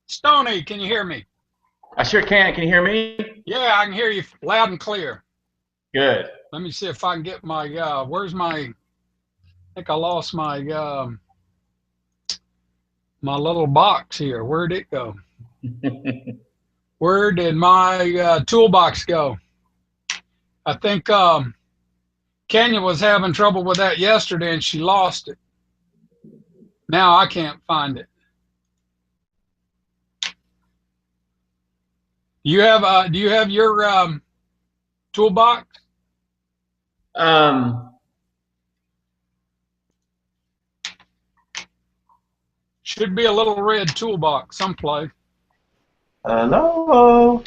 Stoney, can you hear me? I sure can. Can you hear me? Yeah, I can hear you loud and clear. Good. Let me see if I can get my, where's my, I think I lost my, my little box here. Where'd it go? Where did my toolbox go? I think Kenya was having trouble with that yesterday and she lost it. Now I can't find it. Do you have your toolbox? Um, Should be a little red toolbox someplace. Hello.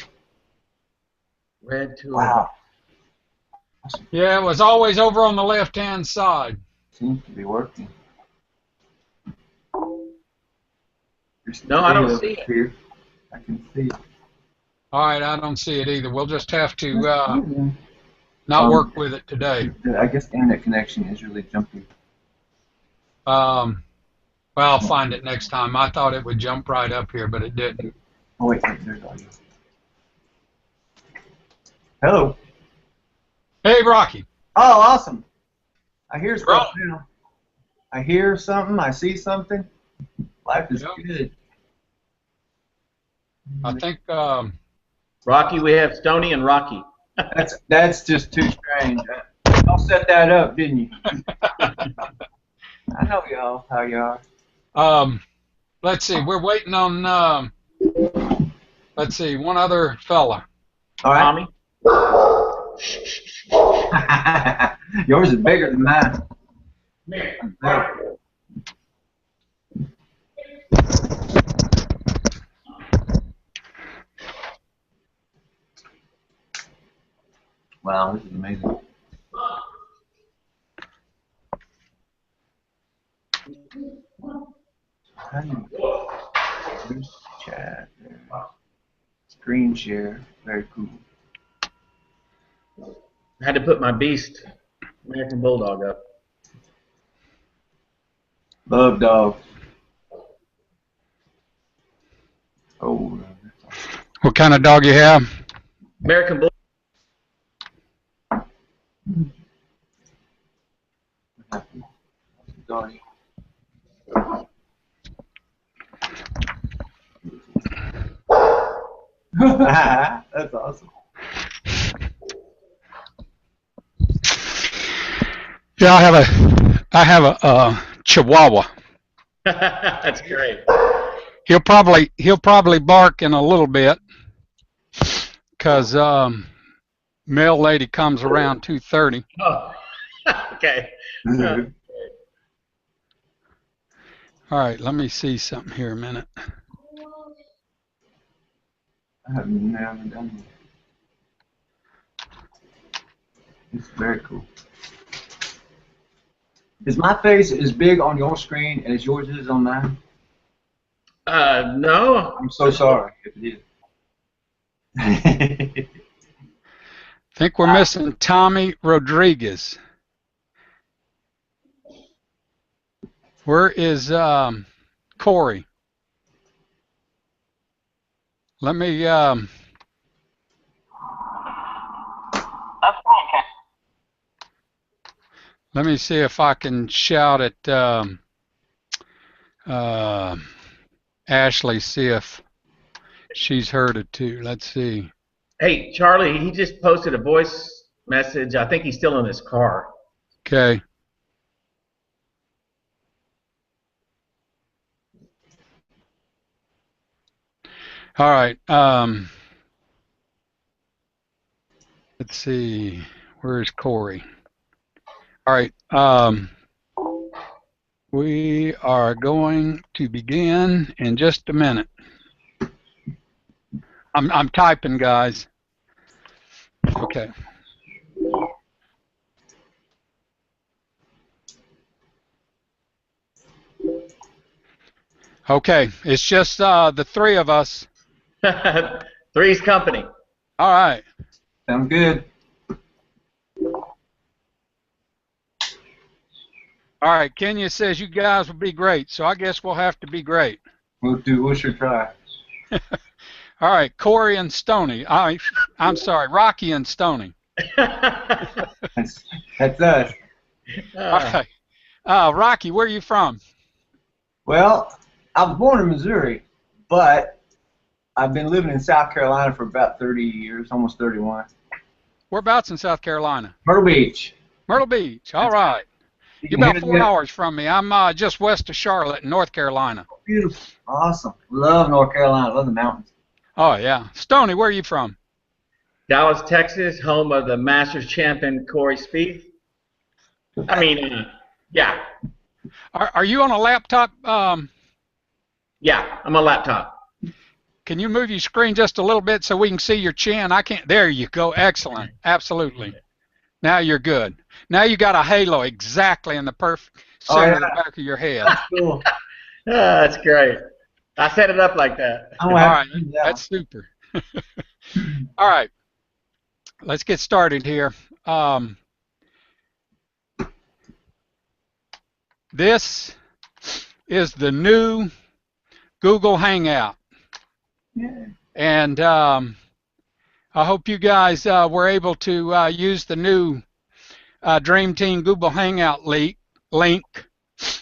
red tool. Wow. Yeah, it was always over on the left-hand side. Seems to be working. No, I don't see it. Here. I can see it. All right, I don't see it either. We'll just have to not work with it today. I guess the internet connection is really jumpy. Well, I'll find it next time. I thought it would jump right up here, but it didn't. Oh wait, there's audio. Hello. Hey, Rocky. Oh, awesome. I hear stuff Bro. now. I hear something. I see something. Life is Yep. good. I think Rocky, we have Stony and Rocky. That's just too strange. Y'all set that up, didn't you? I know y'all how you are. let's see. We're waiting on let's see, one other fella. All right. Tommy? Yours is bigger than mine. Wow, this is amazing. How do you use chat? Screen share. Very cool. I had to put my beast, American Bulldog, up. Love dog. Oh. What kind of dog you have? American Bulldog. Doggy. That's awesome. Yeah, I have a Chihuahua. That's great. He'll probably bark in a little bit because mail lady comes around 2:30. Oh, okay. All right, let me see something here a minute. I haven't done it. It's very cool. Is my face as big on your screen as yours is on mine? No. I'm so sorry if it is. I think we're missing Tommy Rodriguez. Where is Corey? Let me let me see if I can shout at Ashley, see if she's heard it too. Let's see. Hey, Charlie, he just posted a voice message. I think he's still in his car. Okay. All right. Let's see. Where's Corey? All right. We are going to begin in just a minute. I'm typing, guys. Okay. Okay. It's just the three of us. Three's company. All right. Sounds good. All right, Kenya says you guys will be great, so I guess we'll have to be great. We'll sure try. All right, Corey and Stoney. I'm sorry, Rocky and Stoney. That's us. All right. Rocky, where are you from? Well, I was born in Missouri, but I've been living in South Carolina for about 30 years, almost 31. Whereabouts in South Carolina? Myrtle Beach. Myrtle Beach. All right. You You're can about hear 4 the- hours from me. I'm just west of Charlotte, in North Carolina. Beautiful. Awesome. Love North Carolina. Love the mountains. Oh, yeah. Stoney, where are you from? Dallas, Texas, home of the Masters champion Corey Spieth. Yeah. Are you on a laptop? Yeah, I'm on laptop. Can you move your screen just a little bit so we can see your chin? I can't. There you go. Excellent. Absolutely. Now you're good. Now you got a halo exactly in the perfect center of the back of your head. Cool. That's great. I set it up like that. All right. That's super. All right. Let's get started here. This is the new Google Hangout. Yeah. And I hope you guys were able to use the new Dream Team Google Hangout link,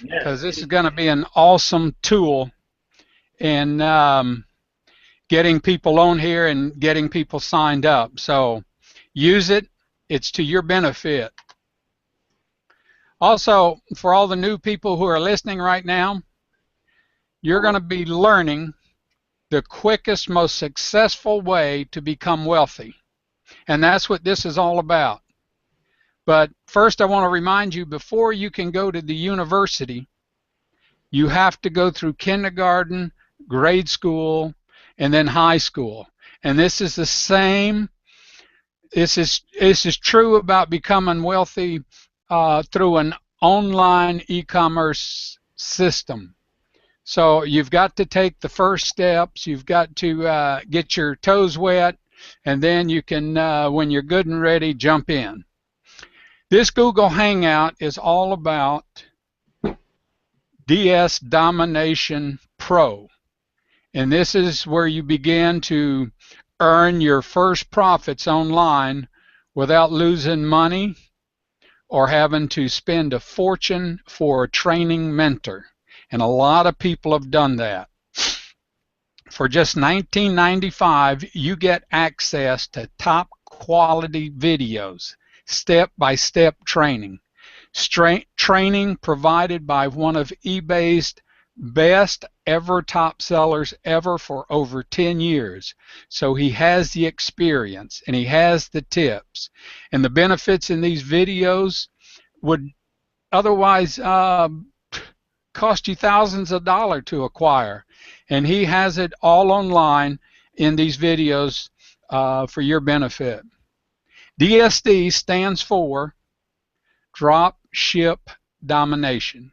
because this is going to be an awesome tool in getting people on here and getting people signed up. So use it. It's to your benefit. Also, for all the new people who are listening right now, you're going to be learning the quickest, most successful way to become wealthy. And that's what this is all about. But first, I want to remind you, before you can go to the university, you have to go through kindergarten, grade school, and then high school. And this is the same. This is true about becoming wealthy through an online e-commerce system. So you've got to take the first steps. You've got to get your toes wet, and then you can, when you're good and ready, jump in. This Google Hangout is all about DS Domination Pro. And this is where you begin to earn your first profits online without losing money or having to spend a fortune for a training mentor. And a lot of people have done that. For just $19.95, you get access to top quality videos, step-by-step training. Training provided by one of eBay's best ever top sellers ever for over 10 years. So he has the experience and he has the tips. And the benefits in these videos would otherwise cost you thousands of dollars to acquire. And he has it all online in these videos for your benefit. DSD stands for Drop Ship Domination.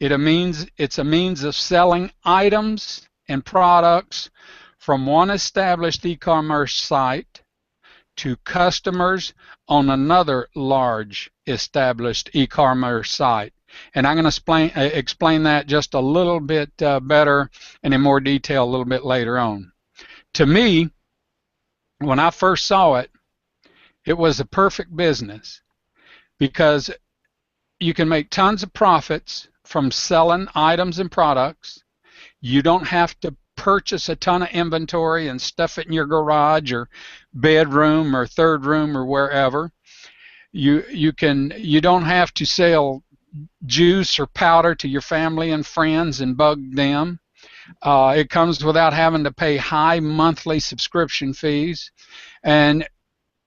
It's a means of selling items and products from one established e-commerce site to customers on another large established e-commerce site. And I'm going to explain that just a little bit better and in more detail a little bit later on. To me, when I first saw it, it was a perfect business because you can make tons of profits from selling items and products. You don't have to purchase a ton of inventory and stuff it in your garage or bedroom or third room or wherever. You don't have to sell juice or powder to your family and friends and bug them. It comes without having to pay high monthly subscription fees, and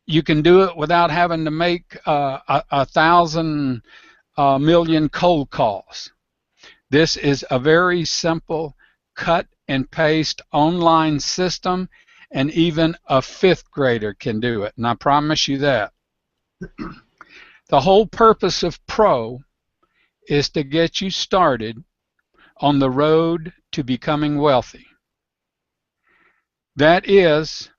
you can do it without having to make 1,000 million cold calls. This is a very simple cut and paste online system, and even a fifth grader can do it, and I promise you that. The whole purpose of Pro is to get you started on the road to becoming wealthy. That is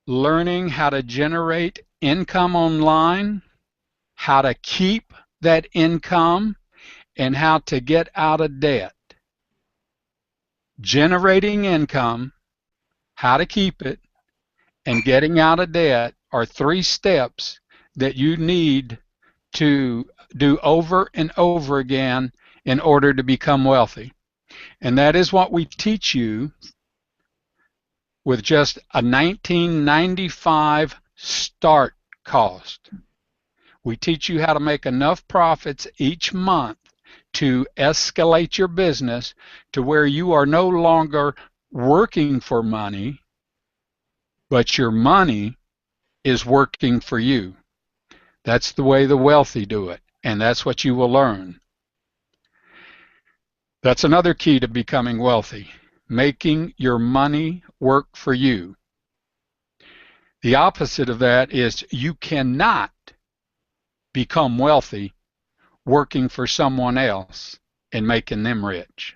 learning how to generate income online, how to keep that income and how to get out of debt. Generating income, how to keep it, and getting out of debt are 3 steps that you need to do over and over again in order to become wealthy. And that is what we teach you with just a $19.95 start cost. We teach you how to make enough profits each month to escalate your business to where you are no longer working for money, but your money is working for you. That's the way the wealthy do it, and that's what you will learn. That's another key to becoming wealthy, making your money work for you. The opposite of that is you cannot become wealthy working for someone else and making them rich.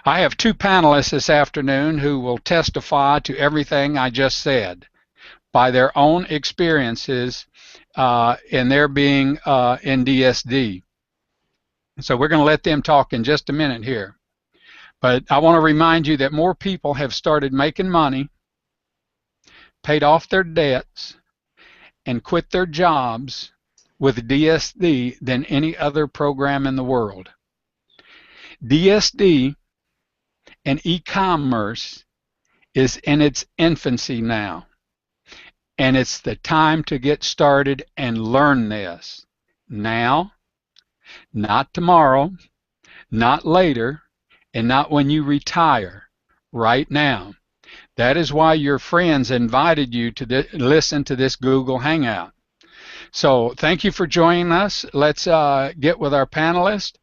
I have 2 panelists this afternoon who will testify to everything I just said by their own experiences in their being in DSD. So we're going to let them talk in just a minute here. But I want to remind you that more people have started making money, paid off their debts, and quit their jobs with DSD than any other program in the world. DSD and e-commerce is in its infancy now. And it's the time to get started and learn this. Now, not tomorrow, not later, and not when you retire. Right now. That is why your friends invited you to listen to this Google Hangout. So thank you for joining us. Let's get with our panelists.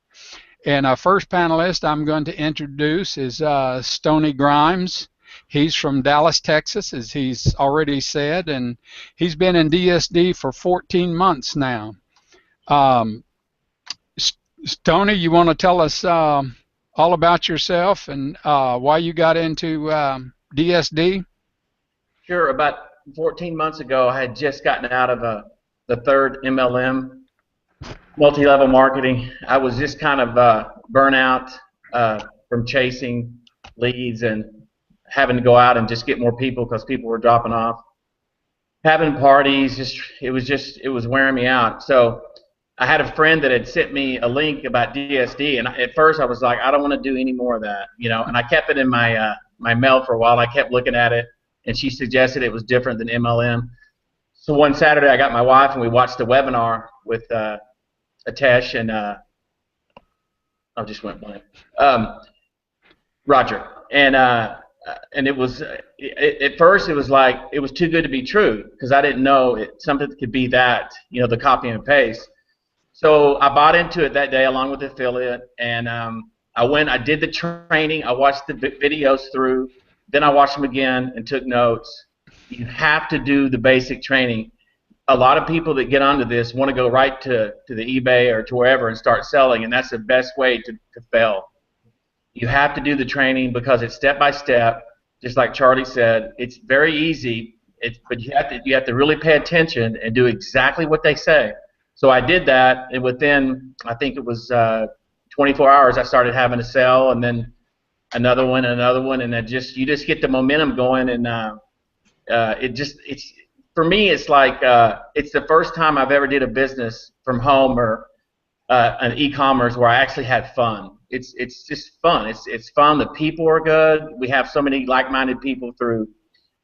And our first panelist I'm going to introduce is Stoney Grimes. He's from Dallas, Texas, as he's already said, and he's been in DSD for 14 months now. Stoney, you want to tell us all about yourself and why you got into DSD? Sure. About 14 months ago, I had just gotten out of the 3rd MLM, multi-level marketing. I was just kind of burnt out from chasing leads and having to go out and just get more people because people were dropping off. Having parties, it was wearing me out. So I had a friend that had sent me a link about DSD, and at first I was like, I don't want to do any more of that, you know. And I kept it in my my mail for a while. I kept looking at it, and she suggested it was different than MLM. So one Saturday I got my wife and we watched a webinar with Atesh and I just went blank. Roger, and it was at first it was like it was too good to be true because I didn't know something could be that, you know, the copy and paste. So I bought into it that day along with the affiliate, and I did the training, I watched the videos through, then I watched them again and took notes. You have to do the basic training. A lot of people that get onto this want to go right to the eBay or to wherever and start selling, and that's the best way to fail. You have to do the training because it's step by step, just like Charlie said. It's very easy, but you have to really pay attention and do exactly what they say. So I did that, and within, I think it was 24 hours, I started having a sale, and then another one, and then you just get the momentum going, and for me, it's like it's the first time I've ever did a business from home or an e-commerce where I actually had fun. It's just fun. It's fun. The people are good. We have so many like-minded people through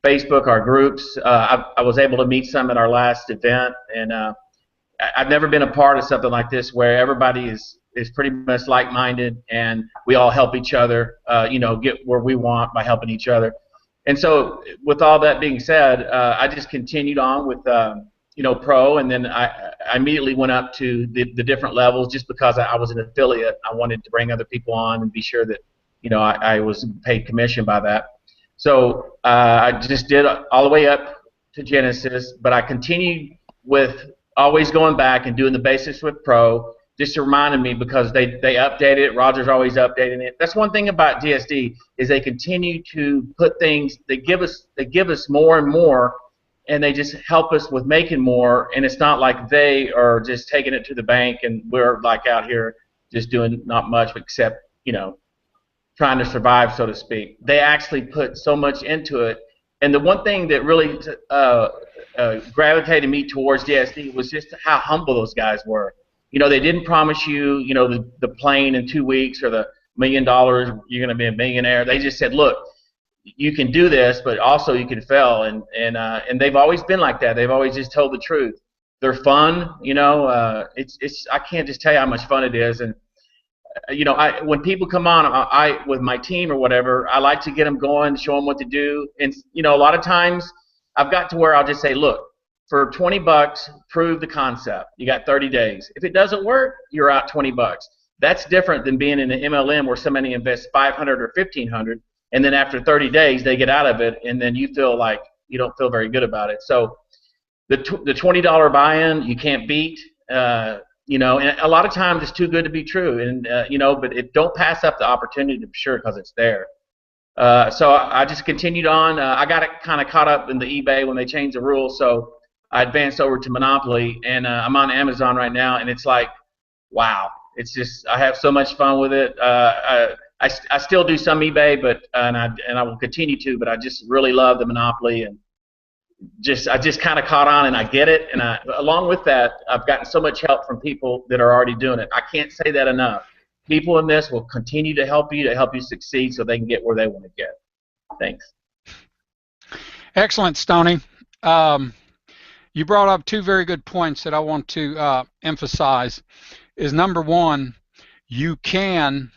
Facebook, our groups. I was able to meet some at our last event, and I've never been a part of something like this where everybody is pretty much like-minded and we all help each other, you know, get where we want by helping each other. And so, with all that being said, I just continued on with, you know, pro, and then I immediately went up to the different levels just because I was an affiliate. I wanted to bring other people on and be sure that, you know, I was paid commission by that. So I just did all the way up to Genesis, but I continued with always going back and doing the basics with pro. Just reminded me because they updated it. Roger's always updating it. That's one thing about DSD is they continue to put things. They give us more and more and they just help us with making more. And it's not like they are just taking it to the bank and we're like out here just doing not much except, trying to survive, so to speak. They actually put so much into it. And the one thing that really gravitated me towards DSD was just how humble those guys were. They didn't promise you, the plane in 2 weeks or the $1 million, you're going to be a millionaire. They just said, look, you can do this, but also you can fail. And they've always been like that. They've always just told the truth. They're fun, it's I can't just tell you how much fun it is. And when people come on, I with my team or whatever, I like to get them going, show them what to do. And a lot of times I've got to where I'll just say, look, for $20, prove the concept. You got 30 days. If it doesn't work, you're out $20. That's different than being in an MLM where somebody invests $500 or $1,500, and then after 30 days they get out of it, and then you feel like you don't feel very good about it. So the $20 buy-in you can't beat. And a lot of times it's too good to be true, and but don't pass up the opportunity to be sure, because it's there. So I just continued on. I got kind of caught up in the eBay when they changed the rules, so I advanced over to Monopoly, and I'm on Amazon right now, and it's like, wow, it's just I have so much fun with it. I still do some eBay, but and I will continue to, but I just really love the Monopoly, and I just kind of caught on, and I get it. And along with that, I've gotten so much help from people that are already doing it. I can't say that enough. People in this will continue to help you succeed so they can get where they want to get. Thanks. Excellent, Stoney. You brought up two very good points that I want to emphasize. Is number one, you can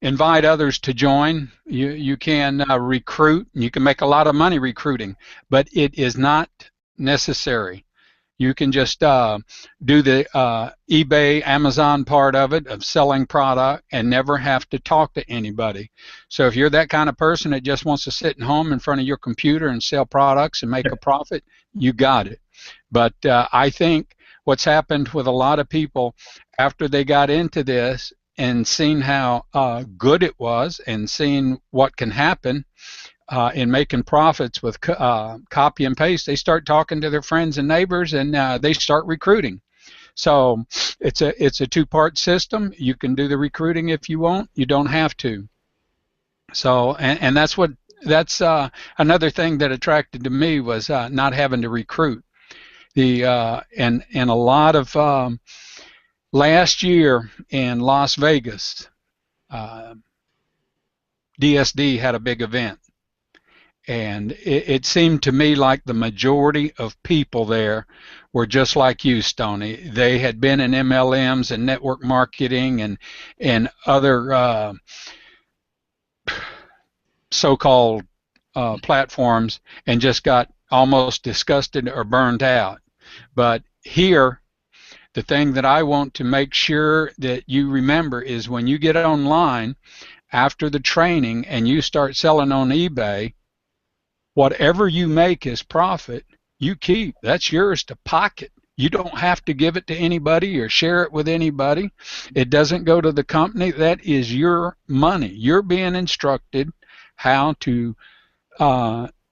invite others to join. You can recruit. You can make a lot of money recruiting, but it is not necessary. You can just do the eBay, Amazon part of it, of selling product, and never have to talk to anybody. So if you're that kind of person that just wants to sit at home in front of your computer and sell products and make a profit, you got it. But I think what's happened with a lot of people after they got into this and seen how good it was and seeing what can happen in making profits with copy and paste, they start talking to their friends and neighbors, and they start recruiting. So it's a two-part system. You can do the recruiting if you want. You don't have to. So and that's another thing that attracted to me was not having to recruit. And a lot of last year in Las Vegas, DSD had a big event. And it seemed to me like the majority of people there were just like you, Stoney. They had been in MLMs and network marketing and other so-called platforms and just got almost disgusted or burned out. But here, the thing that I want to make sure that you remember is when you get online after the training and you start selling on eBay, whatever you make as profit, you keep. That's yours to pocket. You don't have to give it to anybody or share it with anybody. It doesn't go to the company. That is your money. You're being instructed how to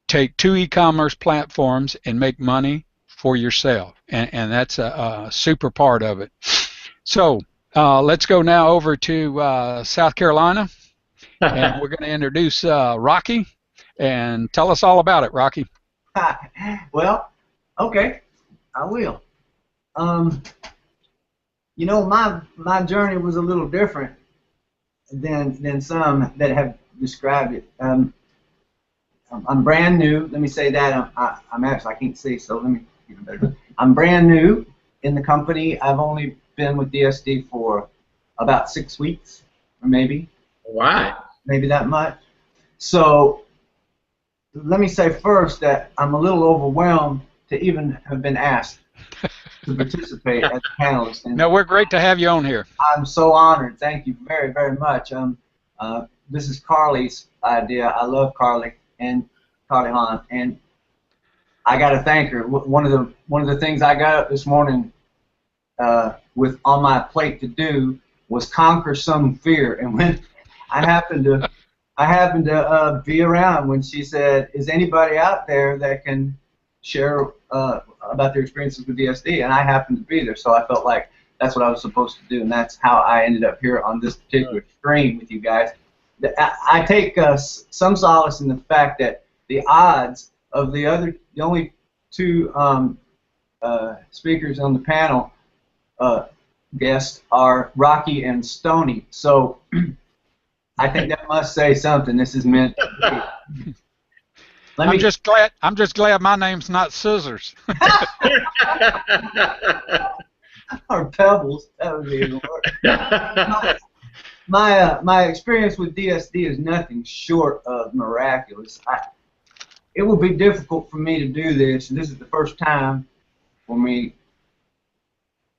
take two e-commerce platforms and make money for yourself. And that's a super part of it. So let's go now over to South Carolina. And we're going to introduce Rocky. And tell us all about it, Rocky. Well, okay, I will. My journey was a little different than some that have described it. I'm brand new. Let me say that. I'm actually, I can't see, so let me get a better. I'm brand new in the company. I've only been with DSD for about 6 weeks, or maybe. Wow. Maybe that much. So let me say first that I'm a little overwhelmed to even have been asked to participate as a panelist. And no, we're great to have you on here. I'm so honored. Thank you very, very much. This is Carly's idea. I love Carly Hahn, and I got to thank her. One of the things I got up this morning with on my plate to do was conquer some fear, and when I happened I happened to be around when she said, "Is anybody out there that can share about their experiences with DSD?" And I happened to be there, so I felt like that's what I was supposed to do, and that's how I ended up here on this particular stream with you guys. I take some solace in the fact that the odds of the only two speakers on the panel guests are Rocky and Stony. So I think that must say something. This is meant to be. I'm just glad my name's not Scissors. Or Pebbles. That would be even worse. My experience with DSD is nothing short of miraculous. It would be difficult for me to do this, and this is the first time for me.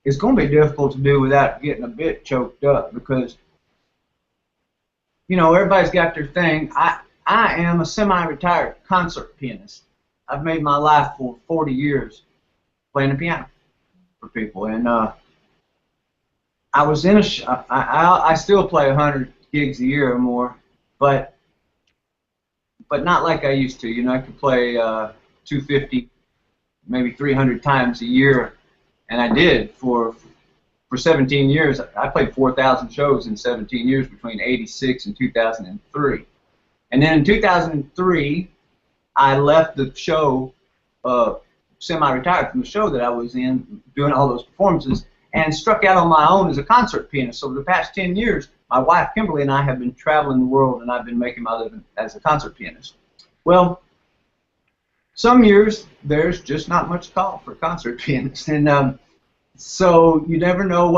It's going to be difficult to do without getting a bit choked up because, you know, everybody's got their thing. I am a semi-retired concert pianist. I've made my life for 40 years playing the piano for people, and I was in I still play 100 gigs a year or more, but not like I used to. You know, I could play 250, maybe 300 times a year, and I did for 17 years. I played 4,000 shows in 17 years between '86 and 2003. And then in 2003, I left the show, semi-retired from the show that I was in, doing all those performances, and struck out on my own as a concert pianist. So for the past 10 years, my wife Kimberly and I have been traveling the world, and I've been making my living as a concert pianist. Well, some years there's just not much call for concert pianists, and so you never know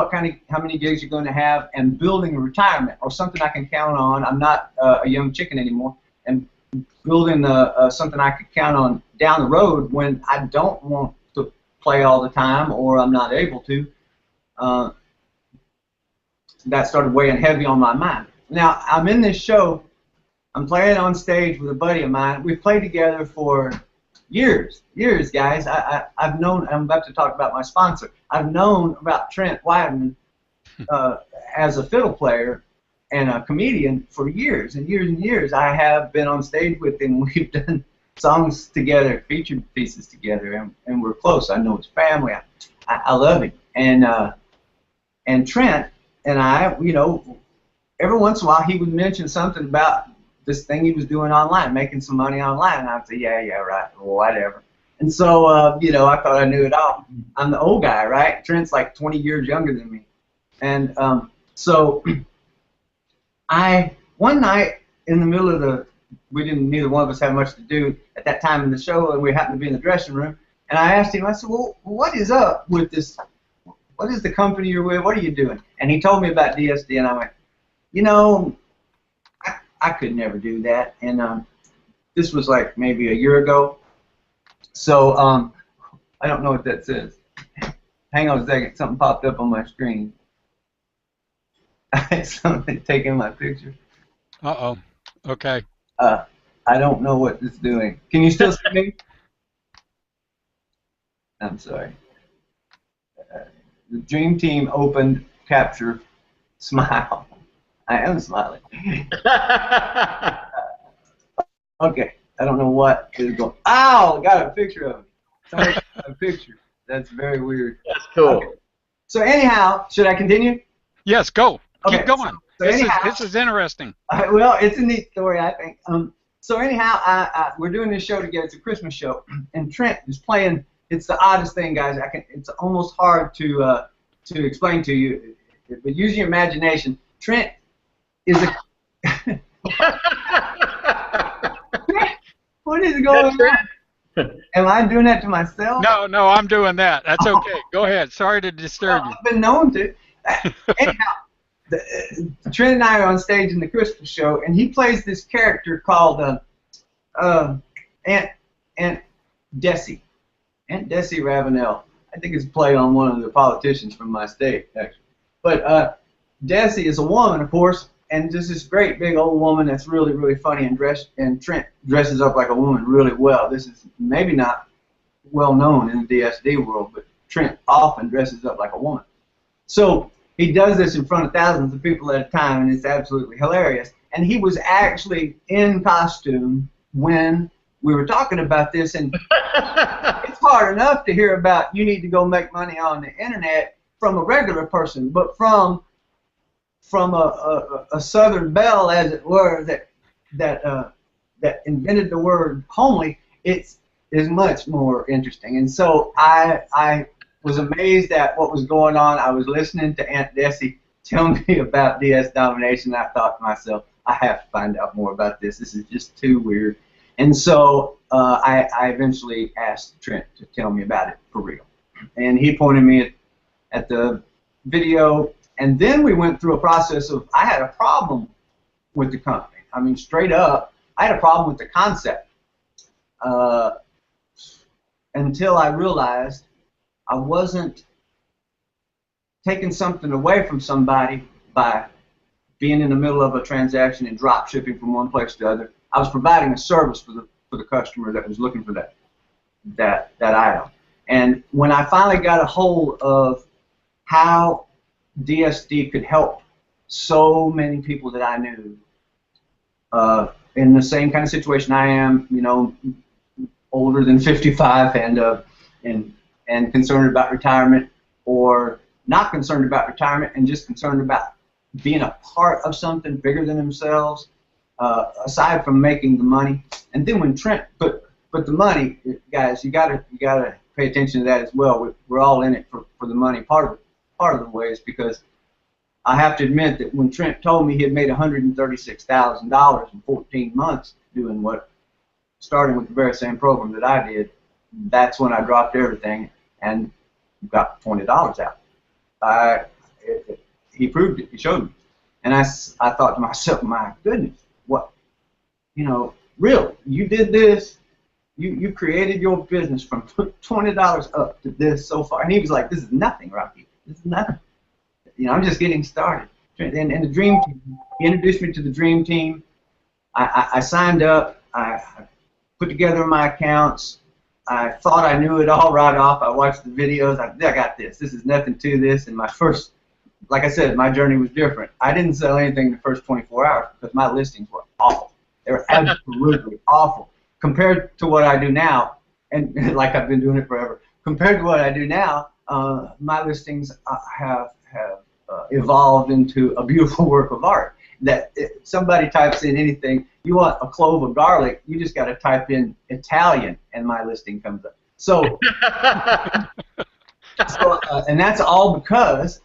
how many gigs you're going to have. And building a retirement or something I can count on. I'm not a young chicken anymore, and building something I could count on down the road when I don't want to play all the time or I'm not able to. That started weighing heavy on my mind. Now, I'm in this show. I'm playing on stage with a buddy of mine. We've played together for years, guys. I've known, I'm about to talk about my sponsor. I've known about Trent Wideman as a fiddle player and a comedian for years and years and years. I have been on stage with him. We've done songs together, featured pieces together, and we're close. I know his family. I love him. And Trent and I, you know, every once in a while he would mention something about this thing he was doing online, making some money online, and I'd say, yeah, right, whatever. And so, you know, I thought I knew it all. I'm the old guy, right? Trent's like 20 years younger than me. And so one night in the middle of neither one of us had much to do at that time in the show, and we happened to be in the dressing room, and I asked him, I said, well, what is up with this? What is the company you're with? What are you doing? And he told me about DSD, and I went, you know, I could never do that. And this was like maybe a year ago. So I don't know what that says. Hang on a second. Something popped up on my screen. Something taking my picture. Uh-oh. Okay. I don't know what it's doing. Can you still see me? I'm sorry. The Dream Team opened capture smile. I am smiling. Okay, I don't know what is going. Ow! Got a picture of me. Somebody got a picture. That's very weird. That's cool. Okay. So anyhow, should I continue? Yes, go. Okay. Keep going. So This is interesting. Well, it's a neat story, I think. So anyhow, we're doing this show together. It's a Christmas show, and Trent is playing. It's the oddest thing, guys. It's almost hard to explain to you, but use your imagination. Trent is a. What is going on? Am I doing that to myself? No, I'm doing that. That's okay. Go ahead. Sorry to disturb you. I've been known to. Anyhow, Trent and I are on stage in the Christmas show, and he plays this character called Aunt Desi. Aunt Desi Ravenel. I think it's a play on one of the politicians from my state, actually. But Desi is a woman, of course, and just this great big old woman that's really, really funny and Trent dresses up like a woman really well. This is maybe not well known in the DSD world, but Trent often dresses up like a woman. So he does this in front of thousands of people at a time, and it's absolutely hilarious. and he was actually in costume when we were talking about this. And it's hard enough to hear about you need to go make money on the internet from a regular person, but from a Southern belle, as it were, that invented the word homely, it is much more interesting. And so I was amazed at what was going on. I was listening to Aunt Desi tell me about DS Domination. I thought to myself, I have to find out more about this. This is just too weird. And so I eventually asked Trent to tell me about it for real. And he pointed me at the video, and then we went through a process of, I had a problem with the company. I mean, straight up, I had a problem with the concept until I realized I wasn't taking something away from somebody by being in the middle of a transaction and drop shipping from one place to the other. I was providing a service for the customer that was looking for that item. And when I finally got a hold of how DSD could help so many people that I knew in the same kind of situation I am, you know, older than 55 and concerned about retirement, or not concerned about retirement and just concerned about being a part of something bigger than themselves, aside from making the money. And then when Trent put the money, guys, you gotta pay attention to that as well. We're all in it for the money. Part of the way is because I have to admit that when Trent told me he had made $136,000 in 14 months doing starting with the very same program that I did, that's when I dropped everything and got $20 out. He proved it. He showed me. And I thought to myself, my goodness, what, you know, really, you did this, you created your business from $20 up to this so far. And he was like, this is nothing, Rocky. This is nothing. You know, I'm just getting started. And the dream team, he introduced me to the dream team. I signed up. I put together my accounts. I thought I knew it all right off. I watched the videos. I got this. This is nothing to this. And my first, like I said, my journey was different. I didn't sell anything the first 24 hours because my listings were awful. They were absolutely awful. Compared to what I do now, and like I've been doing it forever, compared to what I do now, my listings have evolved into a beautiful work of art. That if somebody types in anything, you want a clove of garlic, you just got to type in Italian, and my listing comes up. So, and that's all because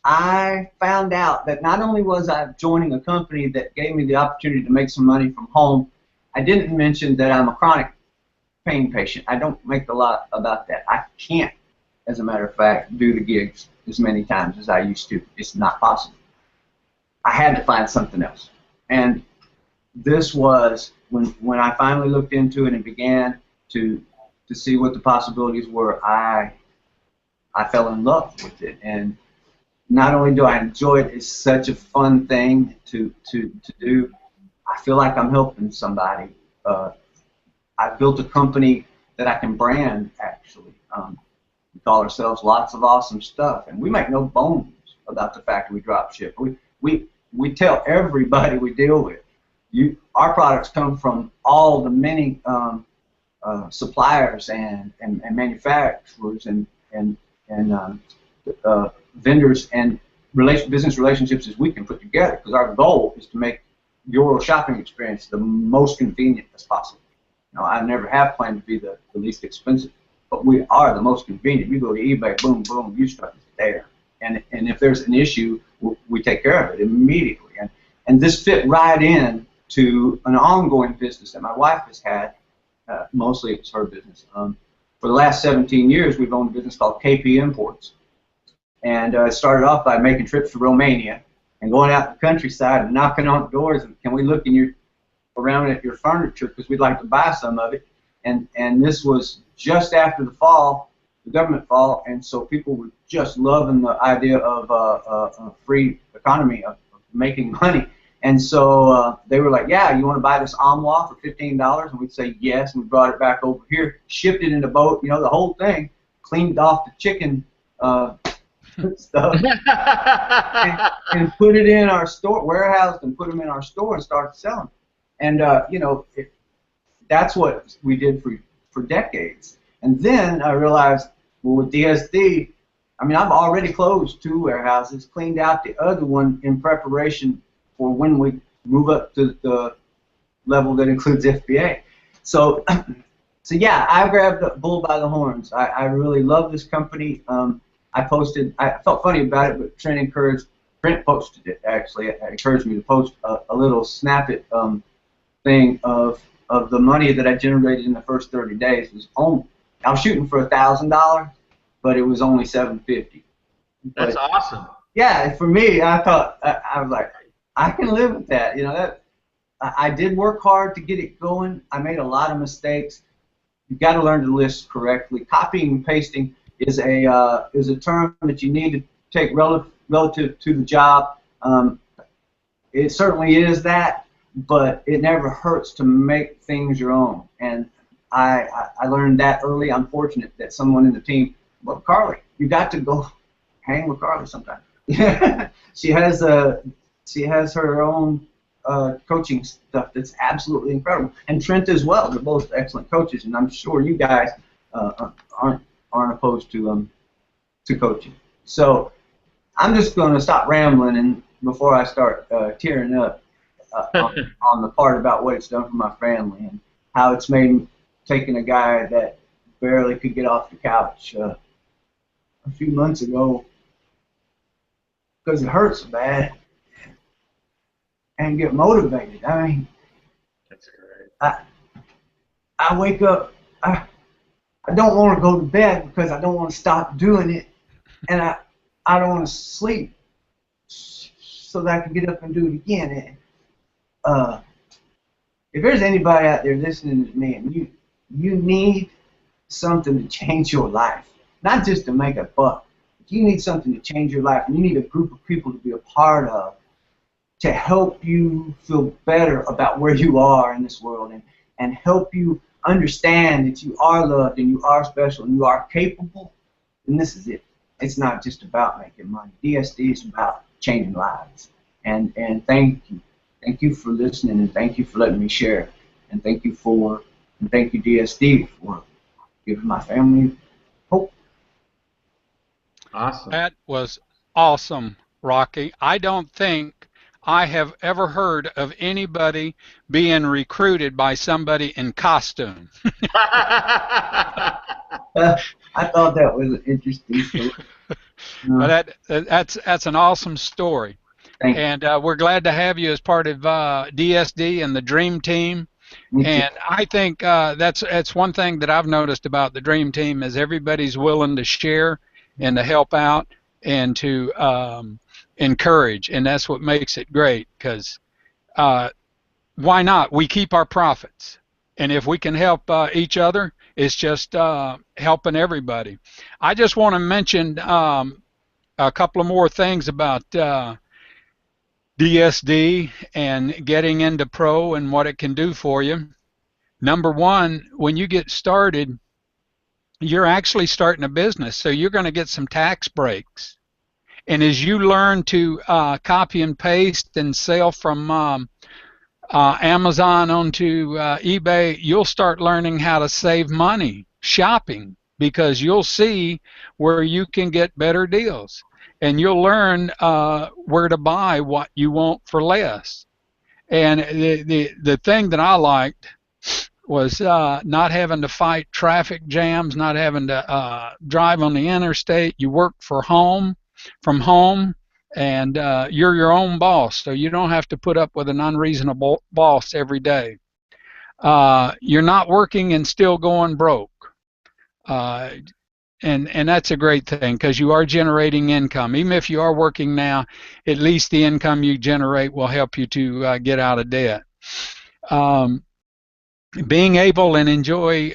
I found out that not only was I joining a company that gave me the opportunity to make some money from home, I didn't mention that I'm a chronic pain patient. I don't make a lot about that. I can't, as a matter of fact, do the gigs as many times as I used to. It's not possible. I had to find something else. And this was when I finally looked into it and began to see what the possibilities were, I fell in love with it. And not only do I enjoy it, it's such a fun thing to do. I feel like I'm helping somebody. I built a company that I can brand, actually. We call ourselves Lots of Awesome Stuff, and we make no bones about the fact that we drop ship. We tell everybody we deal with, our products come from all the many suppliers and manufacturers and vendors and business relationships as we can put together, because our goal is to make your shopping experience the most convenient as possible. You know, I never have planned to be the least expensive, but we are the most convenient. You go to eBay, boom, boom, your stuff is there. And if there's an issue, we take care of it immediately. And this fit right in to an ongoing business that my wife has had. Mostly it's her business. For the last 17 years, we've owned a business called KP Imports. And it started off by making trips to Romania and going out in the countryside and knocking on doors and, can we look around at your furniture, because we'd like to buy some of it. And this was just after the fall, the government fall, and so people were just loving the idea of a free economy, of making money. And so they were like, yeah, you want to buy this armoire for $15? And we'd say yes, and we brought it back over here, shipped it in the boat, you know, the whole thing, cleaned off the chicken stuff and put it in our store, warehoused and put them in our store and started selling. And that's what we did for decades. And then I realized, well, with DSD, I mean, I've already closed 2 warehouses, cleaned out the other one in preparation for when we move up to the level that includes FBA. So, so yeah, I grabbed the bull by the horns. I really love this company. I felt funny about it, but Brent posted it actually. It encouraged me to post a little snippet thing of the money that I generated in the first 30 days. I was shooting for $1,000, but it was only $750. That's awesome. Yeah, for me, I thought I was like, I can live with that. That I did work hard to get it going. I made a lot of mistakes. You've got to learn to list correctly. Copying and pasting is a term that you need to take relative to the job. It certainly is that, but it never hurts to make things your own. And I learned that early. I'm fortunate that someone in the team, well, Carly, you got to go hang with Carly sometime. She has her own coaching stuff that's absolutely incredible, and Trent as well. They're both excellent coaches, and I'm sure you guys aren't opposed to coaching. So I'm just going to stop rambling and before I start tearing up on the part about what it's done for my family and how it's made taking a guy that barely could get off the couch a few months ago because it hurts bad and get motivated. I mean, that's great. I wake up, I don't want to go to bed because I don't want to stop doing it, and I don't want to sleep so that I can get up and do it again. And, if there's anybody out there listening to me and you need something to change your life, not just to make a buck, but you need something to change your life, and you need a group of people to be a part of to help you feel better about where you are in this world and help you understand that you are loved and you are special and you are capable, then this is it. It's not just about making money. DSD is about changing lives. And thank you. Thank you for listening, and thank you for letting me share. And thank you DSD for giving my family hope. Awesome. That was awesome, Rocky. I don't think I have ever heard of anybody being recruited by somebody in costume. I thought that was an interesting story. But that's an awesome story. Thank you. And we're glad to have you as part of DSD and the Dream Team. And I think that's one thing that I've noticed about the Dream Team is everybody's willing to share and to help out and to encourage, and that's what makes it great. Because why not? We keep our profits, and if we can help each other, it's just helping everybody. I just want to mention a couple of more things about DSD and getting into pro and what it can do for you. Number one, when you get started, you're actually starting a business, so you're going to get some tax breaks. And as you learn to copy and paste and sell from Amazon onto eBay, you'll start learning how to save money shopping, because you'll see where you can get better deals. And you'll learn where to buy what you want for less. And the thing that I liked was not having to fight traffic jams, not having to drive on the interstate. You work from home, and you're your own boss, so you don't have to put up with an unreasonable boss every day. You're not working and still going broke. And that's a great thing, because you are generating income. Even if you are working now, at least the income you generate will help you to get out of debt. Being able and enjoy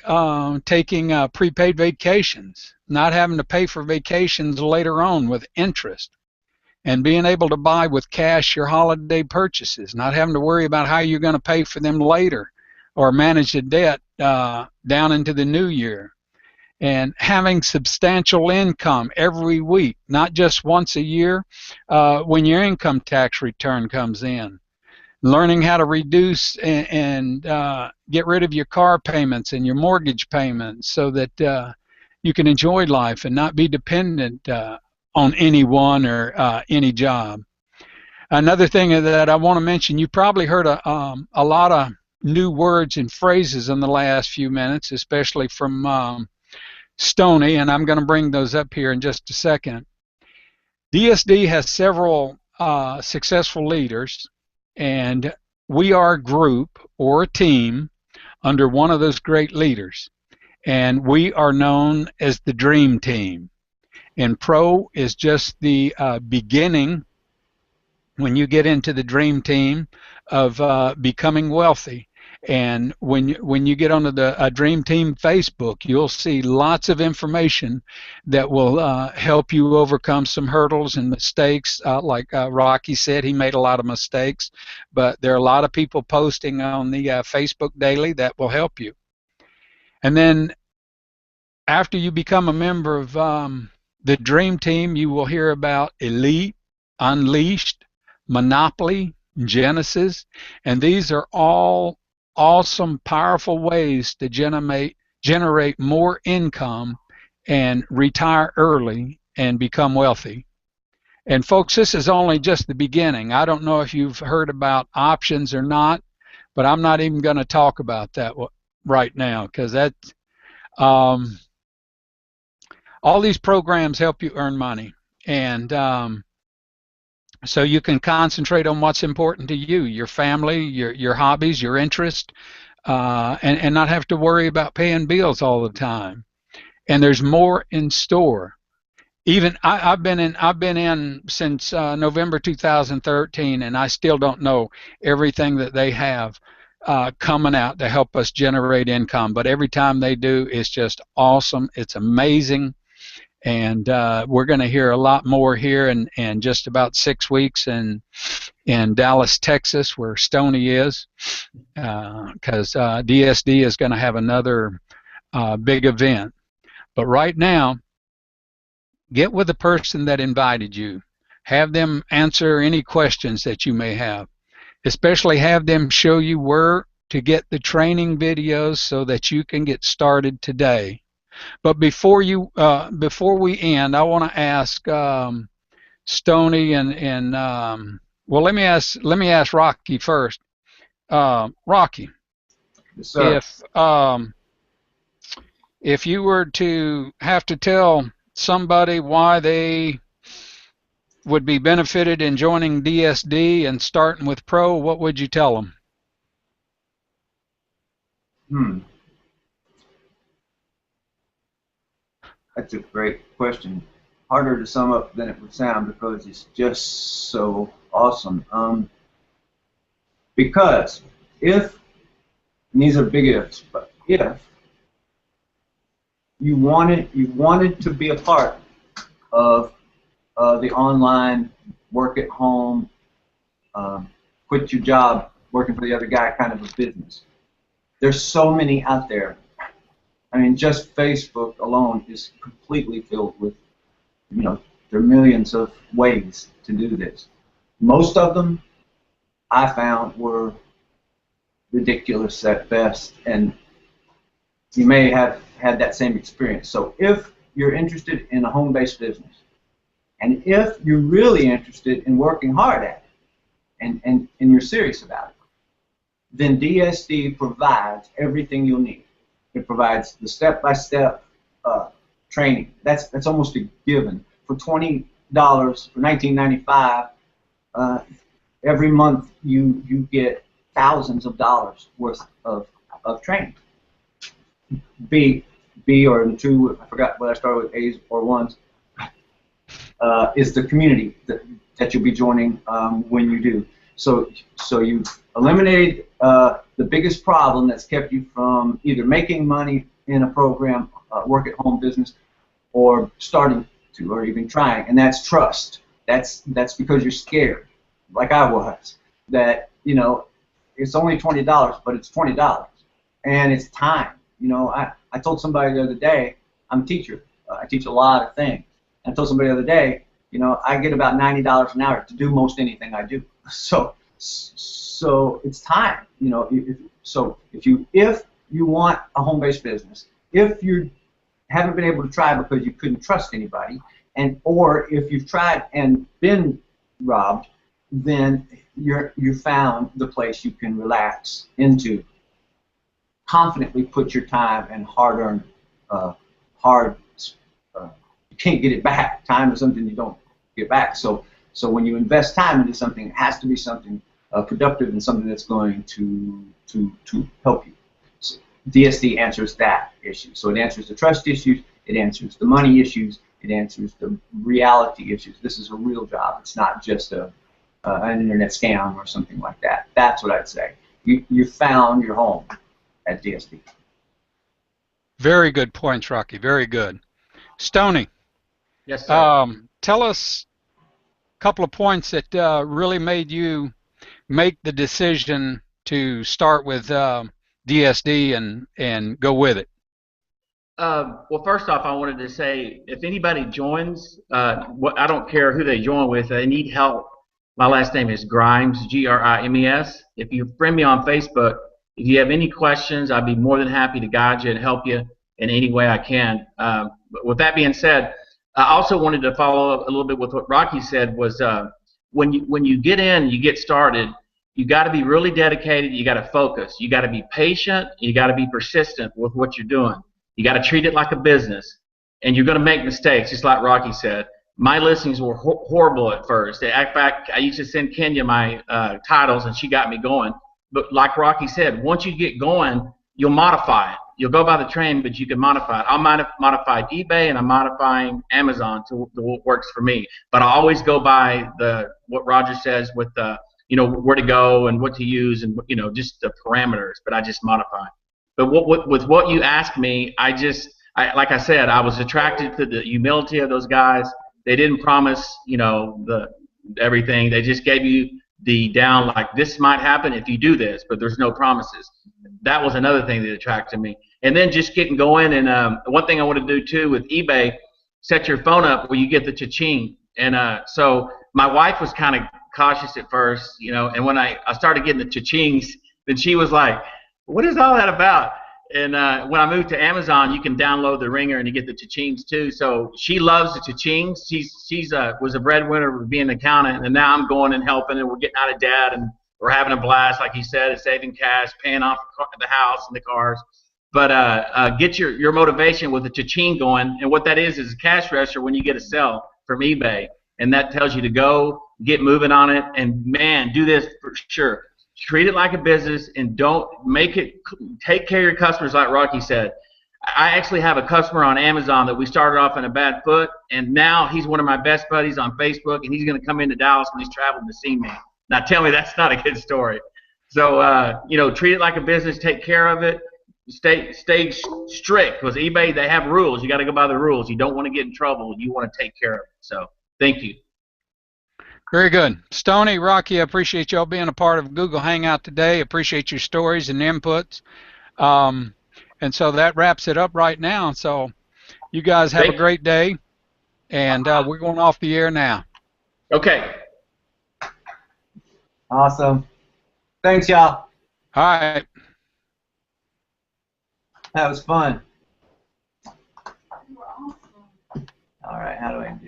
taking prepaid vacations, not having to pay for vacations later on with interest, and being able to buy with cash your holiday purchases, not having to worry about how you're going to pay for them later or manage the debt down into the new year. and having substantial income every week, not just once a year when your income tax return comes in. Learning how to reduce and get rid of your car payments and your mortgage payments so that you can enjoy life and not be dependent on anyone or any job. Another thing that I want to mention, you probably heard a lot of new words and phrases in the last few minutes, especially from Stony, and I'm going to bring those up here in just a second. DSD has several successful leaders, and we are a group or a team under one of those great leaders, and we are known as the Dream Team. And Pro is just the beginning when you get into the Dream Team of becoming wealthy. And when you get onto the Dream Team Facebook, you'll see lots of information that will help you overcome some hurdles and mistakes. Like Rocky said, he made a lot of mistakes, but there are a lot of people posting on the Facebook daily that will help you. And then after you become a member of the Dream Team, you will hear about Elite, Unleashed, Monopoly, Genesis, and these are all awesome, powerful ways to generate more income and retire early and become wealthy. And folks, this is only just the beginning. I don't know if you've heard about options or not, but I'm not even going to talk about that right now because all these programs help you earn money. And so you can concentrate on what's important to you, your family, your hobbies, your interest, and not have to worry about paying bills all the time. And there's more in store. Even I've been in since November 2013, and I still don't know everything that they have coming out to help us generate income. But every time they do, it's just awesome. It's amazing. And we're going to hear a lot more here in just about 6 weeks in Dallas, Texas, where Stony is, because DSD is going to have another big event. But right now, get with the person that invited you. Have them answer any questions that you may have. Especially have them show you where to get the training videos so that you can get started today. But before we end, I want to ask Stony and well, let me ask Rocky first. Rocky, Yes, sir. If you were to have to tell somebody why they would be benefited in joining DSD and starting with Pro, what would you tell them? That's a great question. Harder to sum up than it would sound because it's just so awesome. Because if, and these are big ifs, but if you wanted to be a part of the online work at home, quit your job working for the other guy kind of a business, there's so many out there. I mean, just Facebook alone is completely filled with, there are millions of ways to do this. Most of them I found were ridiculous at best, and you may have had that same experience. So if you're interested in a home-based business, and if you're really interested in working hard at it, and you're serious about it, then DSD provides everything you'll need. It provides the step-by-step training. That's almost a given. For $20, for $19.95, every month you get thousands of dollars worth of training. B or the two, I forgot what I started with, A's or ones, is the community that you'll be joining when you do. So you've eliminated the biggest problem that's kept you from either making money in a program, work at home business, or starting to, or even trying, and that's trust. That's because you're scared, like I was, that it's only $20, but it's $20, and it's time. I told somebody the other day, I'm a teacher. I teach a lot of things. And I told somebody the other day, you know, I get about $90 an hour to do most anything I do. So it's time. You know, if you want a home-based business, if you haven't been able to try because you couldn't trust anybody, or if you've tried and been robbed, then you found the place you can relax into, confidently put your time and hard-earned, you can't get it back. Time is something you don't get back. So when you invest time into something, it has to be something productive and something that's going to help you. So DSD answers that issue. So it answers the trust issues, it answers the money issues, it answers the reality issues. This is a real job. It's not just an internet scam or something like that. That's what I'd say. You found your home at DSD. Very good points, Rocky. Very good. Stoney. Yes, sir. Tell us a couple of points that really made you make the decision to start with DSD and go with it. Well, first off, I wanted to say, if anybody joins, I don't care who they join with, they need help. My last name is Grimes, Grimes. If you friend me on Facebook, if you have any questions, I'd be more than happy to guide you and help you in any way I can. But with that being said, I also wanted to follow up a little bit with what Rocky said was when you get in, you get started, you got to be really dedicated, you got to focus, you got to be patient, you got to be persistent with what you're doing. You got to treat it like a business, and you're going to make mistakes, just like Rocky said. My listings were horrible at first. In fact, I used to send Kenya my titles, and she got me going. But like Rocky said, once you get going, you'll modify it. You'll go by the train, but you can modify it. I might have modified eBay, and I'm modifying Amazon to what works for me. But I always go by what Roger says with where to go and what to use and just the parameters. But I just modify. But with what you asked me, like I said, I was attracted to the humility of those guys. They didn't promise everything. They just gave you the down, like, this might happen if you do this, but there's no promises. That was another thing that attracted me. And then just getting going. And one thing I want to do too with eBay, set your phone up where you get the cha-ching. And so my wife was kind of cautious at first, and when I started getting the cha-chings, then she was like, what is all that about? And when I moved to Amazon, you can download the ringer and you get the cha-chings too. So she loves the cha-chings. She's was a breadwinner with being an accountant, and now I'm going and helping, and we're getting out of debt, and we're having a blast, like he said, and saving cash, paying off the house and the cars. But get your motivation with the cha-ching going, and what that is a cash register when you get a sell from eBay, and that tells you to go get moving on it. And man, do this for sure. Treat it like a business, and don't take care of your customers, like Rocky said. I actually have a customer on Amazon that we started off in a bad foot, and now he's one of my best buddies on Facebook, and he's going to come into Dallas when he's traveling to see me. Now tell me that's not a good story. So treat it like a business, take care of it, stay strict, because eBay, they have rules. You got to go by the rules. You don't want to get in trouble. You want to take care of it. So thank you. Very good. Stoney, Rocky, I appreciate y'all being a part of Google Hangout today. Appreciate your stories and inputs. And so that wraps it up right now. So you guys have a great day, and we're going off the air now. Okay. Awesome. Thanks, y'all. All right. That was fun. All right, how do I do